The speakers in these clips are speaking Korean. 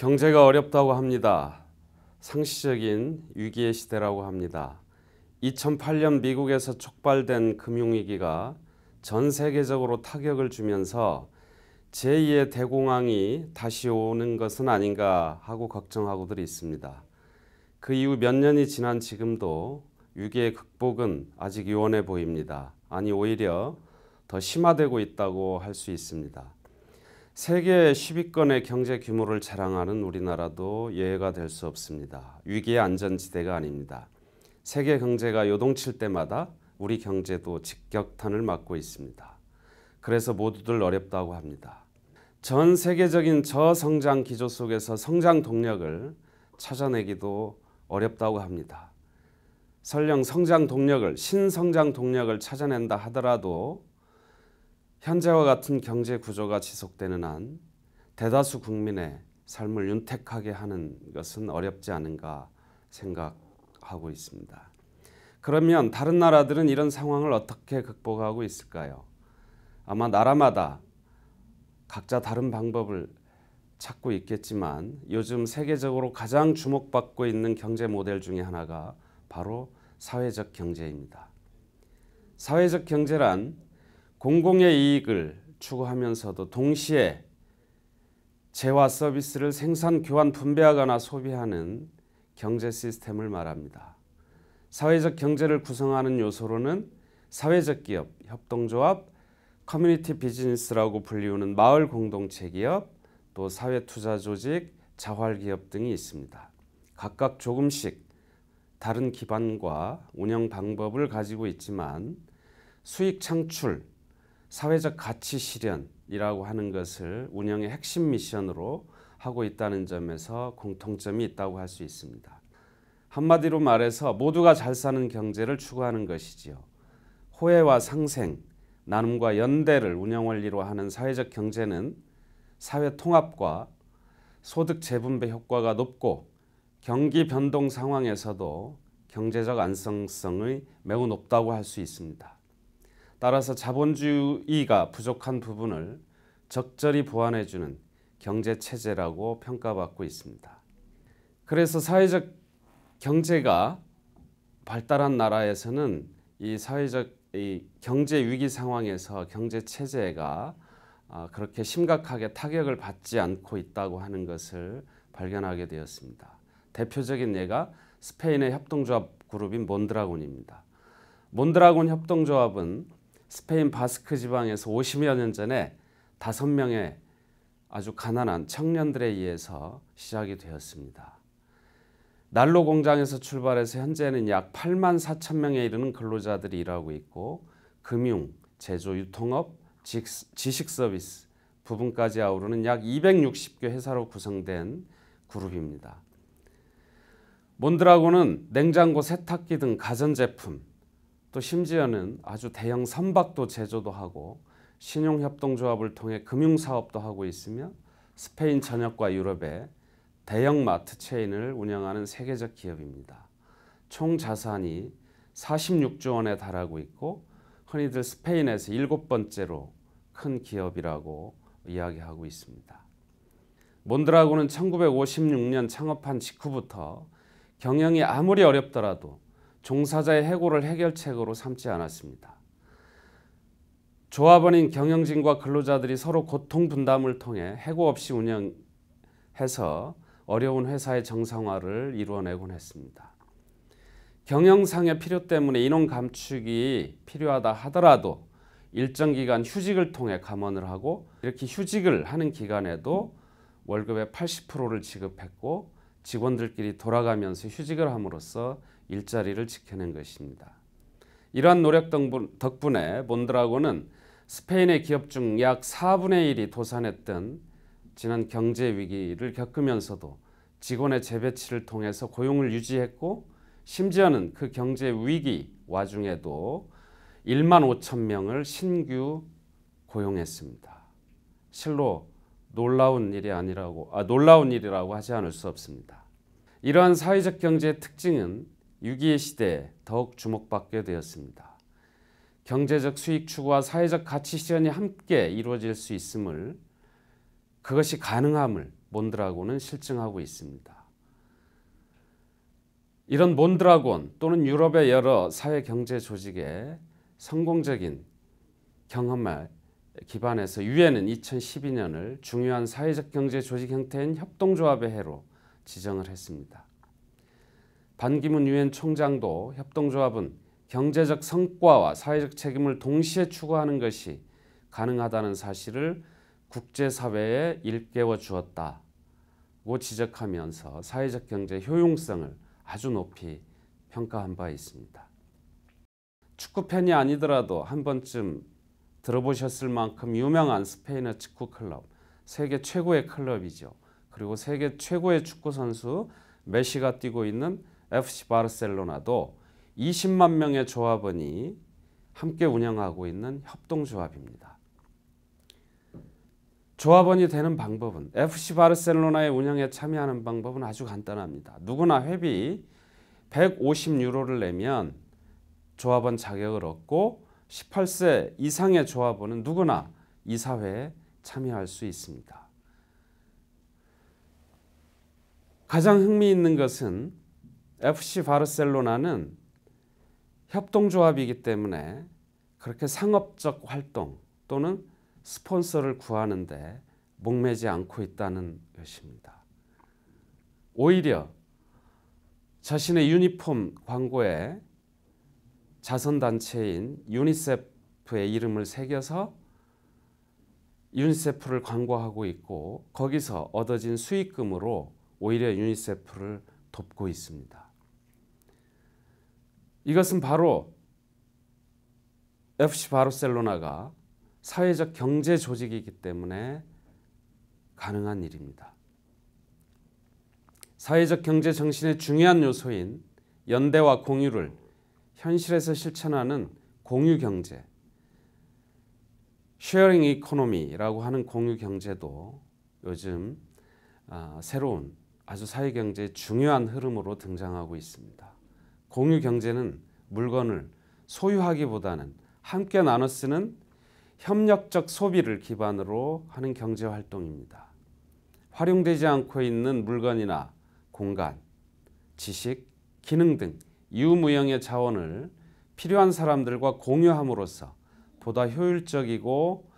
경제가 어렵다고 합니다. 상시적인 위기의 시대라고 합니다. 2008년 미국에서 촉발된 금융위기가 전 세계적으로 타격을 주면서 제2의 대공황이 다시 오는 것은 아닌가 하고 걱정하고들 있습니다. 그 이후 몇 년이 지난 지금도 위기의 극복은 아직 요원해 보입니다. 아니 오히려 더 심화되고 있다고 할 수 있습니다. 세계 10위권의 경제 규모를 자랑하는 우리나라도 예외가 될 수 없습니다. 위기의 안전지대가 아닙니다. 세계 경제가 요동칠 때마다 우리 경제도 직격탄을 맞고 있습니다. 그래서 모두들 어렵다고 합니다. 전 세계적인 저성장 기조 속에서 성장 동력을 찾아내기도 어렵다고 합니다. 설령 성장 동력을, 신성장 동력을 찾아낸다 하더라도 현재와 같은 경제 구조가 지속되는 한 대다수 국민의 삶을 윤택하게 하는 것은 어렵지 않은가 생각하고 있습니다. 그러면 다른 나라들은 이런 상황을 어떻게 극복하고 있을까요? 아마 나라마다 각자 다른 방법을 찾고 있겠지만 요즘 세계적으로 가장 주목받고 있는 경제 모델 중에 하나가 바로 사회적 경제입니다. 사회적 경제란 공공의 이익을 추구하면서도 동시에 재화 서비스를 생산, 교환, 분배하거나 소비하는 경제 시스템을 말합니다. 사회적 경제를 구성하는 요소로는 사회적 기업, 협동조합, 커뮤니티 비즈니스라고 불리우는 마을 공동체 기업, 또 사회투자조직, 자활기업 등이 있습니다. 각각 조금씩 다른 기반과 운영 방법을 가지고 있지만 수익 창출, 사회적 가치 실현이라고 하는 것을 운영의 핵심 미션으로 하고 있다는 점에서 공통점이 있다고 할 수 있습니다. 한마디로 말해서 모두가 잘 사는 경제를 추구하는 것이지요. 호혜와 상생, 나눔과 연대를 운영 원리로 하는 사회적 경제는 사회 통합과 소득 재분배 효과가 높고 경기 변동 상황에서도 경제적 안정성이 매우 높다고 할 수 있습니다. 따라서 자본주의가 부족한 부분을 적절히 보완해주는 경제체제라고 평가받고 있습니다. 그래서 사회적 경제가 발달한 나라에서는 이 사회적 경제 위기 상황에서 경제체제가 그렇게 심각하게 타격을 받지 않고 있다고 하는 것을 발견하게 되었습니다. 대표적인 예가 스페인의 협동조합 그룹인 몬드라곤입니다. 몬드라곤 협동조합은 스페인 바스크 지방에서 50여 년 전에 5명의 아주 가난한 청년들에 의해서 시작이 되었습니다. 난로 공장에서 출발해서 현재는 약 8만 4천 명에 이르는 근로자들이 일하고 있고 금융, 제조, 유통업, 지식 서비스 부분까지 아우르는 약 260개 회사로 구성된 그룹입니다. 몬드라곤은 냉장고, 세탁기 등 가전제품, 또 심지어는 아주 대형 선박도 제조도 하고 신용협동조합을 통해 금융사업도 하고 있으며 스페인 전역과 유럽의 대형 마트 체인을 운영하는 세계적 기업입니다. 총 자산이 46조 원에 달하고 있고 흔히들 스페인에서 7번째로 큰 기업이라고 이야기하고 있습니다. 몬드라곤은 1956년 창업한 직후부터 경영이 아무리 어렵더라도 종사자의 해고를 해결책으로 삼지 않았습니다. 조합원인 경영진과 근로자들이 서로 고통 분담을 통해 해고 없이 운영해서 어려운 회사의 정상화를 이루어내곤 했습니다. 경영상의 필요 때문에 인원 감축이 필요하다 하더라도 일정 기간 휴직을 통해 감원을 하고 이렇게 휴직을 하는 기간에도 월급의 80%를 지급했고 직원들끼리 돌아가면서 휴직을 함으로써 일자리를 지켜낸 것입니다. 이러한 노력 덕분에 몬드라곤은 스페인의 기업 중 약 4분의 1이 도산했던 지난 경제 위기를 겪으면서도 직원의 재배치를 통해서 고용을 유지했고 심지어는 그 경제 위기 와중에도 1만 5천 명을 신규 고용했습니다. 실로 놀라운 일이라고 하지 않을 수 없습니다. 이러한 사회적 경제의 특징은 위기의 시대에 더욱 주목받게 되었습니다. 경제적 수익 추구와 사회적 가치 실현이 함께 이루어질 수 있음을, 그것이 가능함을 몬드라곤은 실증하고 있습니다. 이런 몬드라곤 또는 유럽의 여러 사회경제 조직의 성공적인 경험에 기반해서 유엔은 2012년을 중요한 사회적 경제 조직 형태인 협동조합의 해로 지정을 했습니다. 반기문 유엔 총장도 협동조합은 경제적 성과와 사회적 책임을 동시에 추구하는 것이 가능하다는 사실을 국제사회에 일깨워 주었다고 지적하면서 사회적 경제 효용성을 아주 높이 평가한 바 있습니다. 축구팬이 아니더라도 한 번쯤 들어보셨을 만큼 유명한 스페인의 축구 클럽, 세계 최고의 클럽이죠. 그리고 세계 최고의 축구 선수 메시가 뛰고 있는 FC 바르셀로나도 20만 명의 조합원이 함께 운영하고 있는 협동조합입니다. 조합원이 되는 방법은 FC 바르셀로나의 운영에 참여하는 방법은 아주 간단합니다. 누구나 회비 150유로를 내면 조합원 자격을 얻고 18세 이상의 조합원은 누구나 이사회에 참여할 수 있습니다. 가장 흥미있는 것은 FC 바르셀로나는 협동조합이기 때문에 그렇게 상업적 활동 또는 스폰서를 구하는데 목매지 않고 있다는 것입니다. 오히려 자신의 유니폼 광고에 자선단체인 유니세프의 이름을 새겨서 유니세프를 광고하고 있고 거기서 얻어진 수익금으로 오히려 유니세프를 돕고 있습니다. 이것은 바로 FC 바르셀로나가 사회적 경제 조직이기 때문에 가능한 일입니다. 사회적 경제 정신의 중요한 요소인 연대와 공유를 현실에서 실천하는 공유 경제, 쉐어링 이코노미라고 하는 공유 경제도 요즘 새로운 아주 사회 경제의 중요한 흐름으로 등장하고 있습니다. 공유 경제는 물건을 소유하기보다는 함께 나눠 쓰는 협력적 소비를 기반으로 하는 경제 활동입니다. 활용되지 않고 있는 물건이나 공간, 지식, 기능 등 유무형의 자원을 필요한 사람들과 공유함으로써 보다 효율적이고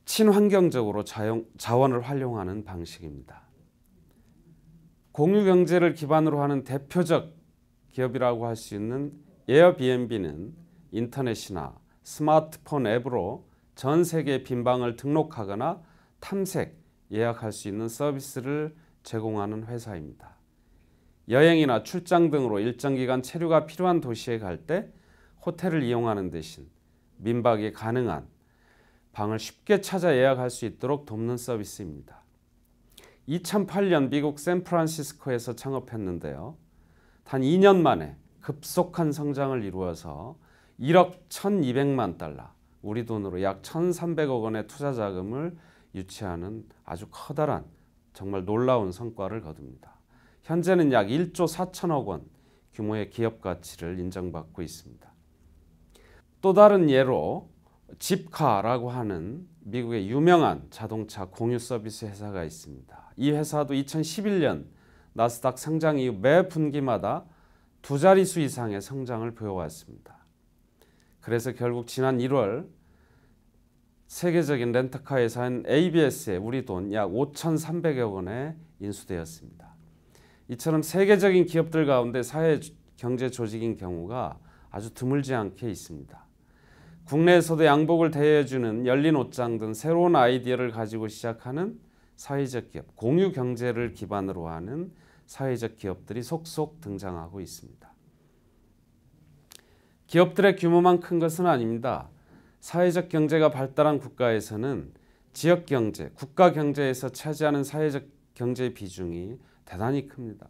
친환경적으로 자원을 활용하는 방식입니다. 공유 경제를 기반으로 하는 대표적 기업이라고 할 수 있는 에어비앤비는 인터넷이나 스마트폰 앱으로 전 세계의 빈방을 등록하거나 탐색, 예약할 수 있는 서비스를 제공하는 회사입니다. 여행이나 출장 등으로 일정 기간 체류가 필요한 도시에 갈 때 호텔을 이용하는 대신 민박이 가능한 방을 쉽게 찾아 예약할 수 있도록 돕는 서비스입니다. 2008년 미국 샌프란시스코에서 창업했는데요. 단 2년 만에 급속한 성장을 이루어서 1억 1,200만 달러, 우리 돈으로 약 1,300억 원의 투자 자금을 유치하는 아주 커다란 정말 놀라운 성과를 거둡니다. 현재는 약 1조 4천억 원 규모의 기업 가치를 인정받고 있습니다. 또 다른 예로 집카라고 하는 미국의 유명한 자동차 공유 서비스 회사가 있습니다. 이 회사도 2011년 나스닥 상장 이후 매 분기마다 두 자릿수 이상의 성장을 보여왔습니다. 그래서 결국 지난 1월 세계적인 렌터카 회사인 ABS에 우리 돈 약 5,300억 원에 인수되었습니다. 이처럼 세계적인 기업들 가운데 사회경제 조직인 경우가 아주 드물지 않게 있습니다. 국내에서도 양복을 대여해주는 열린 옷장 등 새로운 아이디어를 가지고 시작하는 사회적 기업, 공유 경제를 기반으로 하는 사회적 기업들이 속속 등장하고 있습니다. 기업들의 규모만 큰 것은 아닙니다. 사회적 경제가 발달한 국가에서는 지역 경제, 국가 경제에서 차지하는 사회적 경제의 비중이 대단히 큽니다.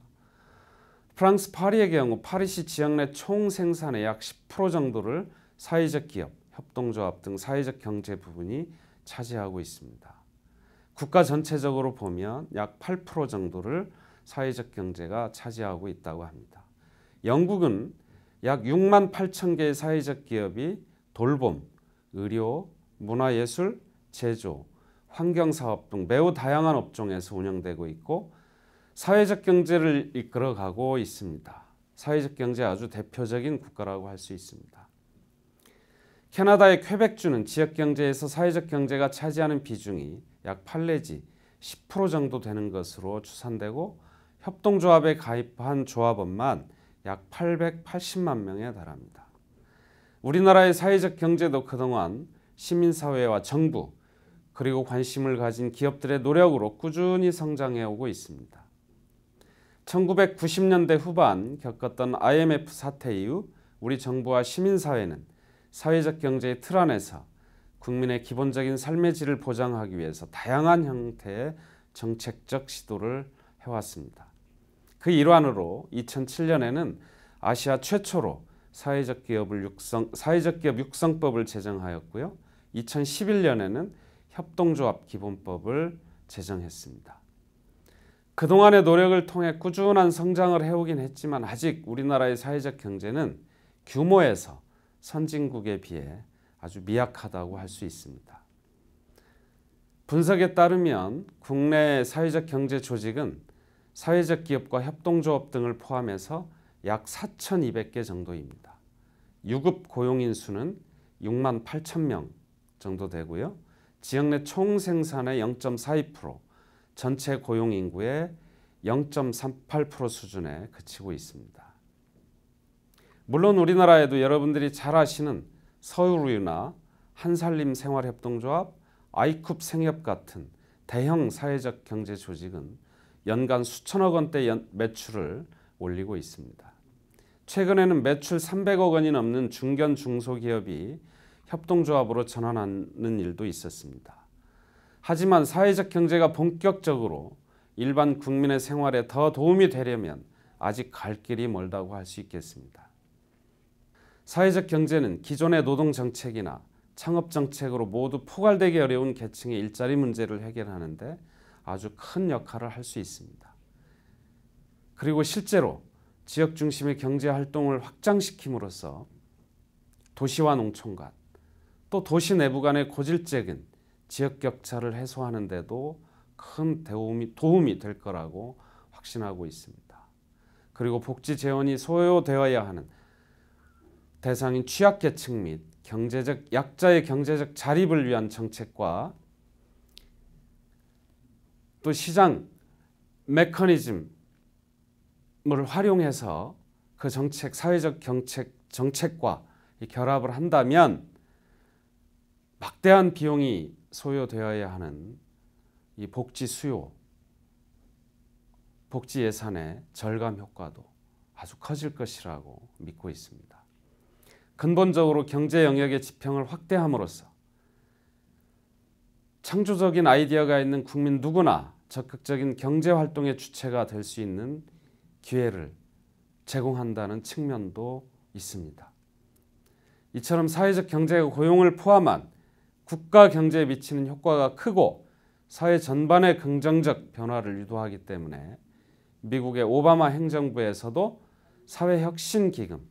프랑스 파리의 경우 파리시 지역 내 총 생산의 약 10% 정도를 사회적 기업, 협동조합 등 사회적 경제 부분이 차지하고 있습니다. 국가 전체적으로 보면 약 8% 정도를 사회적 경제가 차지하고 있다고 합니다. 영국은 약 6만 8천 개의 사회적 기업이 돌봄, 의료, 문화예술, 제조, 환경사업 등 매우 다양한 업종에서 운영되고 있고 사회적 경제를 이끌어가고 있습니다. 사회적 경제의 아주 대표적인 국가라고 할 수 있습니다. 캐나다의 퀘벡주는 지역 경제에서 사회적 경제가 차지하는 비중이 약 8 내지 10% 정도 되는 것으로 추산되고 협동조합에 가입한 조합원만 약 880만 명에 달합니다. 우리나라의 사회적 경제도 그동안 시민사회와 정부 그리고 관심을 가진 기업들의 노력으로 꾸준히 성장해 오고 있습니다. 1990년대 후반 겪었던 IMF 사태 이후 우리 정부와 시민사회는 사회적 경제의 틀 안에서 국민의 기본적인 삶의 질을 보장하기 위해서 다양한 형태의 정책적 시도를 해왔습니다. 그 일환으로 2007년에는 아시아 최초로 사회적 기업 육성법을 제정하였고요. 2011년에는 협동조합 기본법을 제정했습니다. 그동안의 노력을 통해 꾸준한 성장을 해오긴 했지만 아직 우리나라의 사회적 경제는 규모에서 선진국에 비해 아주 미약하다고 할 수 있습니다. 분석에 따르면 국내 사회적 경제 조직은 사회적 기업과 협동조합 등을 포함해서 약 4,200개 정도입니다. 유급 고용인 수는 6만 8천 명 정도 되고요. 지역 내 총 생산의 0.42%, 전체 고용 인구의 0.38% 수준에 그치고 있습니다. 물론 우리나라에도 여러분들이 잘 아시는 서울우유나 한살림 생활협동조합, 아이쿱 생협 같은 대형 사회적 경제 조직은 연간 수천억 원대 매출을 올리고 있습니다. 최근에는 매출 300억 원이 넘는 중견 중소기업이 협동조합으로 전환하는 일도 있었습니다. 하지만 사회적 경제가 본격적으로 일반 국민의 생활에 더 도움이 되려면 아직 갈 길이 멀다고 할 수 있겠습니다. 사회적 경제는 기존의 노동 정책이나 창업 정책으로 모두 포괄되기 어려운 계층의 일자리 문제를 해결하는데 아주 큰 역할을 할 수 있습니다. 그리고 실제로 지역 중심의 경제 활동을 확장시킴으로써 도시와 농촌 간, 또 도시 내부 간의 고질적인 지역 격차를 해소하는 데도 큰 도움이 될 거라고 확신하고 있습니다. 그리고 복지 재원이 소요되어야 하는 대상인 취약계층 및 경제적 약자의 경제적 자립을 위한 정책과 또 시장 메커니즘을 활용해서 그 사회적 정책과 결합을 한다면 막대한 비용이 소요되어야 하는 이 복지 수요, 복지 예산의 절감 효과도 아주 커질 것이라고 믿고 있습니다. 근본적으로 경제 영역의 지평을 확대함으로써 창조적인 아이디어가 있는 국민 누구나 적극적인 경제활동의 주체가 될 수 있는 기회를 제공한다는 측면도 있습니다. 이처럼 사회적 경제가 고용을 포함한 국가 경제에 미치는 효과가 크고 사회 전반의 긍정적 변화를 유도하기 때문에 미국의 오바마 행정부에서도 사회혁신기금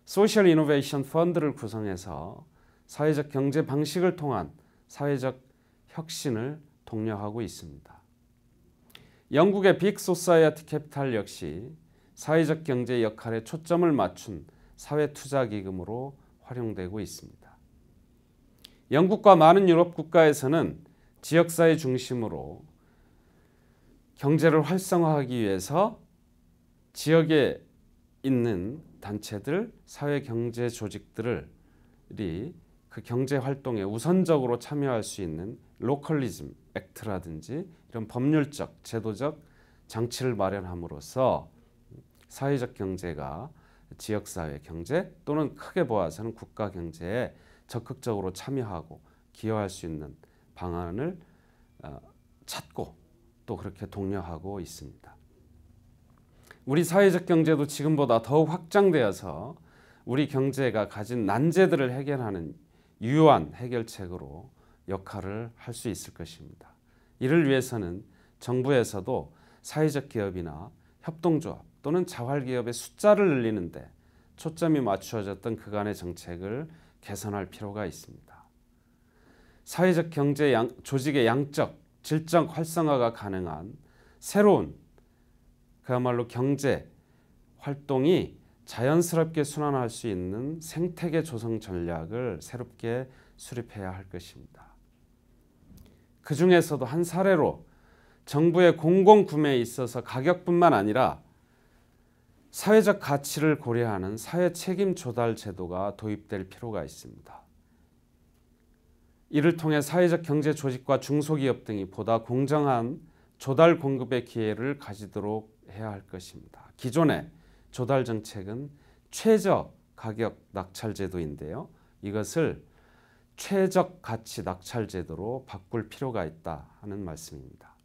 소셜 이노베이션 펀드를 구성해서 사회적 경제 방식을 통한 사회적 혁신을 독려하고 있습니다. 영국의 빅 소사이어티 캐피탈 역시 사회적 경제 역할에 초점을 맞춘 사회투자기금으로 활용되고 있습니다. 영국과 많은 유럽 국가에서는 지역사회 중심으로 경제를 활성화하기 위해서 지역에 있는 단체들, 사회경제 조직들이 그 경제활동에 우선적으로 참여할 수 있는 로컬리즘 액트라든지 이런 법률적, 제도적 장치를 마련함으로써 사회적 경제가 지역사회 경제 또는 크게 보아서는 국가 경제에 적극적으로 참여하고 기여할 수 있는 방안을 찾고 또 그렇게 독려하고 있습니다. 우리 사회적 경제도 지금보다 더욱 확장되어서 우리 경제가 가진 난제들을 해결하는 유효한 해결책으로 역할을 할 수 있을 것입니다. 이를 위해서는 정부에서도 사회적 기업이나 협동조합 또는 자활기업의 숫자를 늘리는 데 초점이 맞추어졌던 그간의 정책을 개선할 필요가 있습니다. 사회적 경제 조직의 양적, 질적 활성화가 가능한 새로운 그야말로 경제 활동이 자연스럽게 순환할 수 있는 생태계 조성 전략을 새롭게 수립해야 할 것입니다. 그 중에서도 한 사례로 정부의 공공구매에 있어서 가격뿐만 아니라 사회적 가치를 고려하는 사회 책임 조달 제도가 도입될 필요가 있습니다. 이를 통해 사회적 경제 조직과 중소기업 등이 보다 공정한 조달 공급의 기회를 가지도록 해야 할 것입니다. 기존의 조달 정책은 최저 가격 낙찰 제도인데요. 이것을 최적 가치 낙찰 제도로 바꿀 필요가 있다 하는 말씀입니다.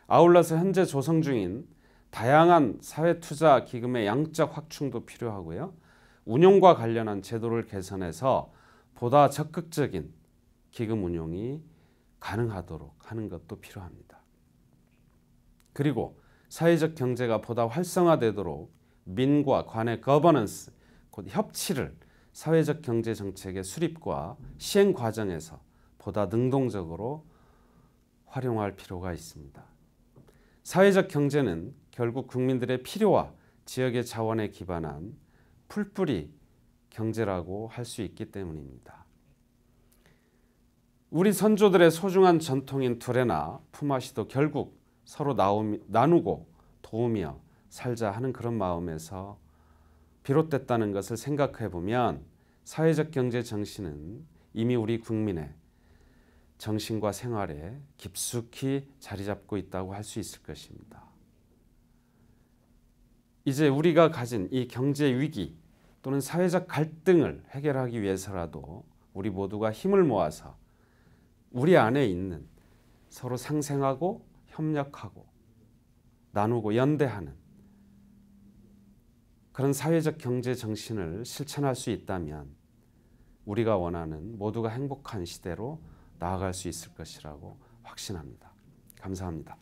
아울러서 현재 조성 중인 다양한 사회투자 기금의 양적 확충도 필요하고요. 운용과 관련한 제도를 개선해서 보다 적극적인 기금 운용이 가능하도록 하는 것도 필요합니다. 그리고 사회적 경제가 보다 활성화되도록 민과 관의 거버넌스, 곧 협치를 사회적 경제 정책의 수립과 시행 과정에서 보다 능동적으로 활용할 필요가 있습니다. 사회적 경제는 결국 국민들의 필요와 지역의 자원에 기반한 풀뿌리 경제라고 할 수 있기 때문입니다. 우리 선조들의 소중한 전통인 두레나 품앗이도 결국 서로 나누고 도우며 살자 하는 그런 마음에서 비롯됐다는 것을 생각해 보면 사회적 경제 정신은 이미 우리 국민의 정신과 생활에 깊숙이 자리 잡고 있다고 할 수 있을 것입니다. 이제 우리가 가진 이 경제 위기 또는 사회적 갈등을 해결하기 위해서라도 우리 모두가 힘을 모아서 우리 안에 있는 서로 상생하고 협력하고 나누고 연대하는 그런 사회적 경제 정신을 실천할 수 있다면 우리가 원하는 모두가 행복한 시대로 나아갈 수 있을 것이라고 확신합니다. 감사합니다.